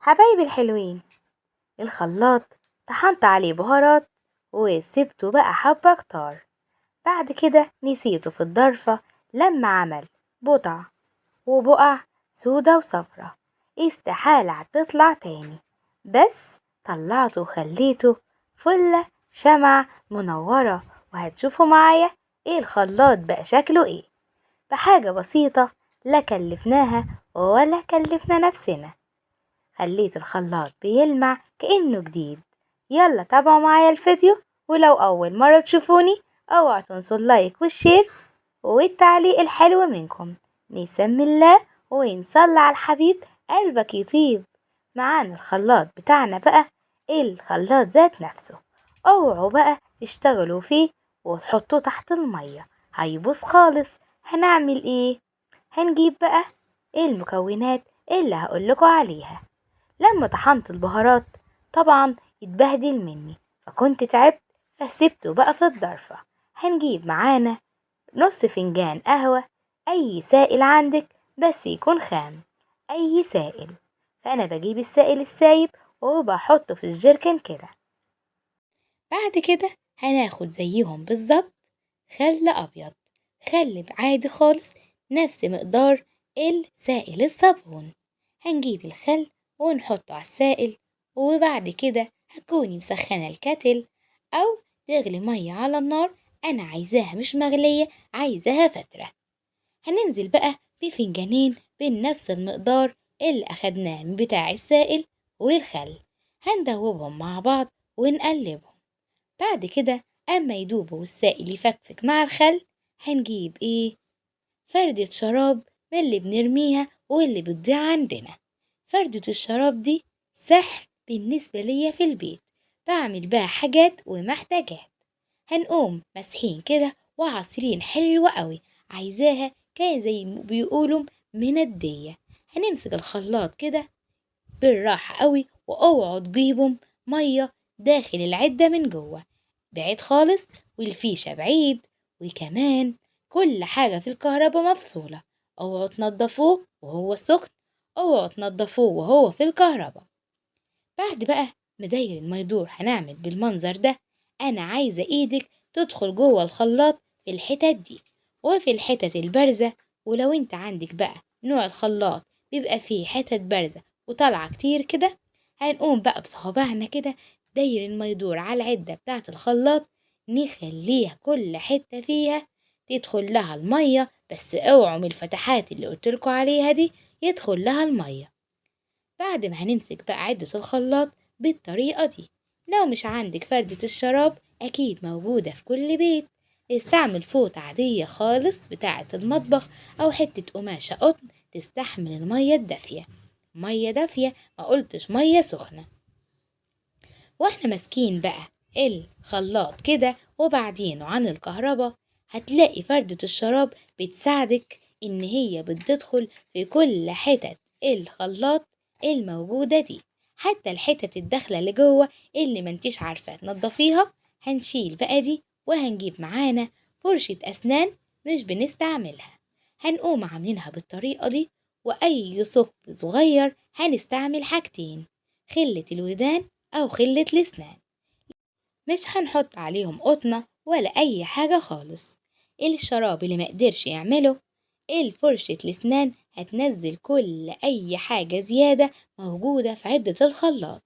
حبايبي الحلوين، الخلاط طحنت عليه بهارات وسبته بقى حبة كتار. بعد كده نسيته في الضرفة لما عمل بقع وبقع سودا وصفرة. استحالة هتطلع تاني، بس طلعته وخليته فلة شمع منورة. وهتشوفوا معايا ايه الخلاط بقى شكله ايه، بحاجة بسيطة لا كلفناها ولا كلفنا نفسنا. خليت الخلاط بيلمع كأنه جديد. يلا تابعوا معايا الفيديو، ولو أول مرة تشوفوني اوعوا تنسوا اللايك والشير والتعليق الحلو منكم. نسمي الله ونصلي على الحبيب قلبك يطيب. معانا الخلاط بتاعنا بقى، الخلاط ذات نفسه. اوعوا بقى تشتغلوا فيه وتحطوه تحت المية، هيبوظ خالص. هنعمل ايه؟ هنجيب بقى المكونات اللي هقولكوا عليها. لما طحنت البهارات طبعا اتبهدل مني، فكنت تعبت فسيبته بقى في الضرفة. هنجيب معانا نص فنجان قهوة، أي سائل عندك بس يكون خام، أي سائل. فأنا بجيب السائل السايب وبحطه في الجركن كده. بعد كده هناخد زيهم بالظبط خل أبيض، خل عادي خالص نفس مقدار السائل الصابون. هنجيب الخل ونحطه على السائل، وبعد كده هتكوني مسخنة الكتل أو تغلي مية على النار. أنا عايزاها مش مغلية، عايزاها فترة. هننزل بقى بفنجانين بنفس المقدار اللي أخدناه من بتاع السائل والخل، هندوبهم مع بعض ونقلبهم. بعد كده أما يدوبوا والسائل يفكفك مع الخل، هنجيب إيه؟ فردة شراب من اللي بنرميها واللي بتضيع عندنا. فردة الشراب دي سحر بالنسبة ليا في البيت، بعمل بها حاجات ومحتاجات. هنقوم مسحين كده وعصرين حلوة قوي، عايزاها كان زي ما بيقولوا مندية. هنمسك الخلاط كده بالراحة قوي، واوعوا تجيبوا مية داخل العدة من جوه، بعيد خالص، والفيشة بعيد، وكمان كل حاجة في الكهرباء مفصولة. اوعوا تنضفوه وهو سخن، اوعوا تنضفوه وهو في الكهرباء. بعد بقى ما داير ما يدور هنعمل بالمنظر ده. انا عايزة ايدك تدخل جوه الخلاط في الحتت دي وفي الحتت البارزة. ولو انت عندك بقى نوع الخلاط بيبقى فيه حتت بارزة وطالعة كتير كده، هنقوم بقى بصوابعنا كده داير ما يدور على العدة بتاعة الخلاط، نخليها كل حتة فيها تدخل لها المية. بس اوعوا من الفتحات اللي قلتلكوا عليها دي يدخل لها المية. بعد ما هنمسك بقى عدة الخلاط بالطريقة دي. لو مش عندك فردة الشراب أكيد موجودة في كل بيت، استعمل فوطة عادية خالص بتاعة المطبخ أو حتة قماشة قطن تستحمل المية الدافية. مية دافية، ما قلتش مية سخنة. واحنا ماسكين بقى الخلاط كده وبعدينه عن الكهرباء، هتلاقي فردة الشراب بتساعدك ان هي بتدخل في كل حتت الخلاط الموجودة دي، حتى الحتت الداخلة اللي جوه اللي منتيش عارفة تنضفيها. هنشيل بقى دي وهنجيب معانا فرشة أسنان مش بنستعملها، هنقوم عاملينها بالطريقة دي. وأي ثقب صغير هنستعمل حاجتين، خلة الودان أو خلة الأسنان، مش هنحط عليهم قطنة ولا أي حاجة خالص. الشراب اللي مقدرش يعمله الفرشة الأسنان هتنزل كل أي حاجة زيادة موجودة في عدة الخلاط.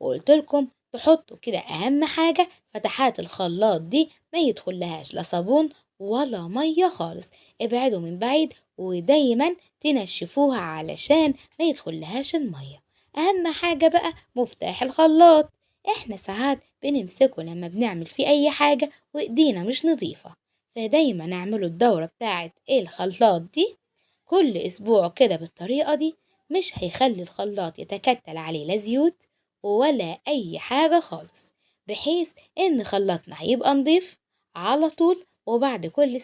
وقلتلكم تحطوا كده أهم حاجة فتحات الخلاط دي ما يدخلهاش لا صابون ولا مية خالص، ابعدوا من بعيد ودايما تنشفوها علشان ما يدخلهاش المية. أهم حاجة بقى مفتاح الخلاط، احنا ساعات بنمسكه لما بنعمل فيه أي حاجة وإيدينا مش نظيفة، فدايما نعمله الدورة بتاعت الخلاط دي كل أسبوع كده بالطريقة دي. مش هيخلي الخلاط يتكتل عليه لا زيوت ولا أي حاجة خالص، بحيث إن خلاطنا هيبقى نضيف على طول. وبعد كل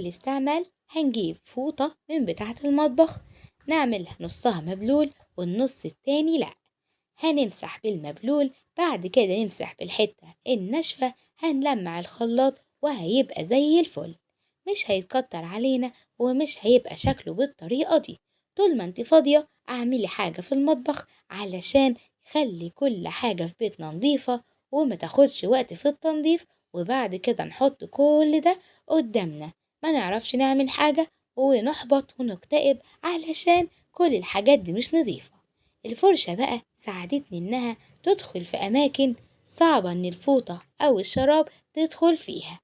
استعمال هنجيب فوطة من بتاعة المطبخ نعملها نصها مبلول والنص التاني لأ، هنمسح بالمبلول. بعد كده نمسح بالحتة الناشفة، هنلمع الخلاط وهيبقى زي الفل، مش هيتكتر علينا ومش هيبقى شكله بالطريقة دي. طول ما انت فاضية اعملي حاجة في المطبخ علشان خلي كل حاجة في بيتنا نظيفة وما تاخدش وقت في التنظيف، وبعد كده نحط كل ده قدامنا ما نعرفش نعمل حاجة ونحبط ونكتئب علشان كل الحاجات دي مش نظيفة. الفرشة بقى ساعدتني انها تدخل في اماكن صعبة ان الفوطة او الشراب تدخل فيها.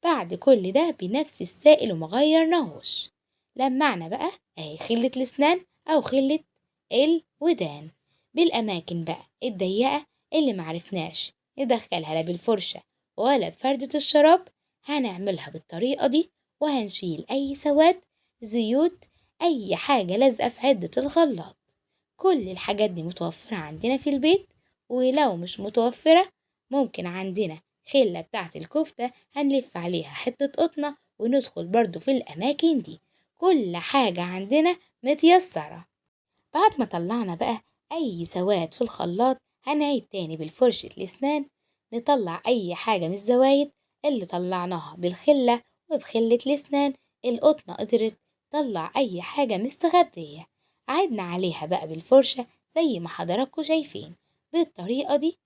بعد كل ده بنفس السائل ومغيرناهوش. لمعنا بقى اهي خلة الاسنان او خلة الودان بالاماكن بقى الضيقة اللي معرفناش ندخلها لا بالفرشة ولا بفردة الشراب. هنعملها بالطريقة دي وهنشيل اي سواد، زيوت، اي حاجة لازقة في عدة الخلاط. كل الحاجات دي متوفرة عندنا في البيت، ولو مش متوفرة ممكن عندنا خلة بتاعة الكفتة هنلف عليها حتة قطنة وندخل برضو في الأماكن دي. كل حاجة عندنا متيسرة. بعد ما طلعنا بقى أي سواد في الخلاط هنعيد تاني بالفرشة الأسنان نطلع أي حاجة من الزوايد اللي طلعناها بالخلة وبخلة الأسنان. القطنة قدرت تطلع أي حاجة مستخبية. عدنا عليها بقى بالفرشة زي ما حضراتكم شايفين. بالطريقة دي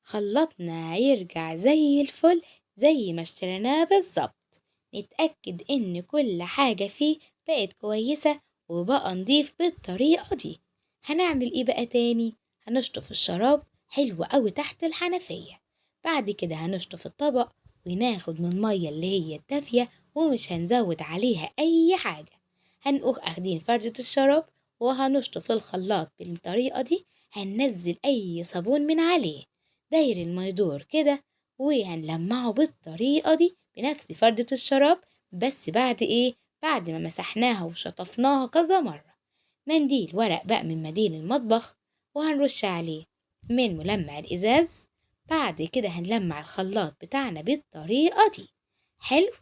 خلطنا يرجع زي الفل زي ما اشتريناه بالظبط. نتأكد ان كل حاجة فيه بقت كويسة وبقى نضيف بالطريقة دي. هنعمل ايه بقى تاني؟ هنشطف الشراب حلو قوي تحت الحنفية. بعد كده هنشطف الطبق وناخد من المية اللي هي الدافية ومش هنزود عليها اي حاجة. هنقوم اخدين فردة الشراب وهنشطف الخلاط بالطريقة دي. هننزل اي صابون من عليه داير الميدور كده وهنلمعه بالطريقة دي بنفس فردة الشراب. بس بعد ايه؟ بعد ما مسحناها وشطفناها كذا مرة. منديل ورق بقى من منديل المطبخ وهنرش عليه من ملمع الإزاز. بعد كده هنلمع الخلاط بتاعنا بالطريقة دي. حلو،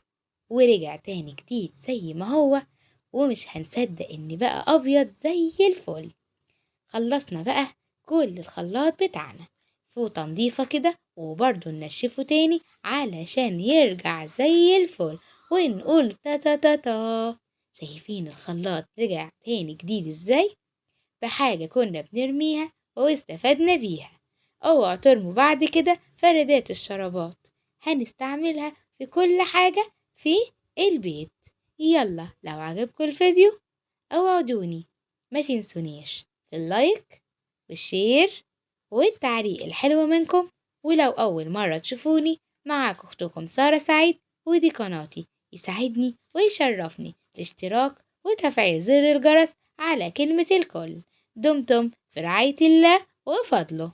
ورجع تاني جديد زي ما هو ومش هنصدق ان بقى ابيض زي الفل. خلصنا بقى كل الخلاط بتاعنا فوطة نضيفة كده وبرضه ننشفه تاني علشان يرجع زي الفل ونقول تا تا تا تا. شايفين الخلاط رجع تاني جديد ازاي؟ بحاجة كنا بنرميها واستفدنا بيها. اوعوا ترموا بعد كده فردات الشرابات، هنستعملها في كل حاجة في البيت. يلا لو عجبكم الفيديو اوعدوني ما تنسونيش في اللايك والشير والتعليق الحلو منكم. ولو أول مرة تشوفوني معاكم أختكم سارة سعيد ودي قناتي. يسعدني ويشرفني الاشتراك وتفعيل زر الجرس على كلمة الكل. دمتم في رعاية الله وفضله.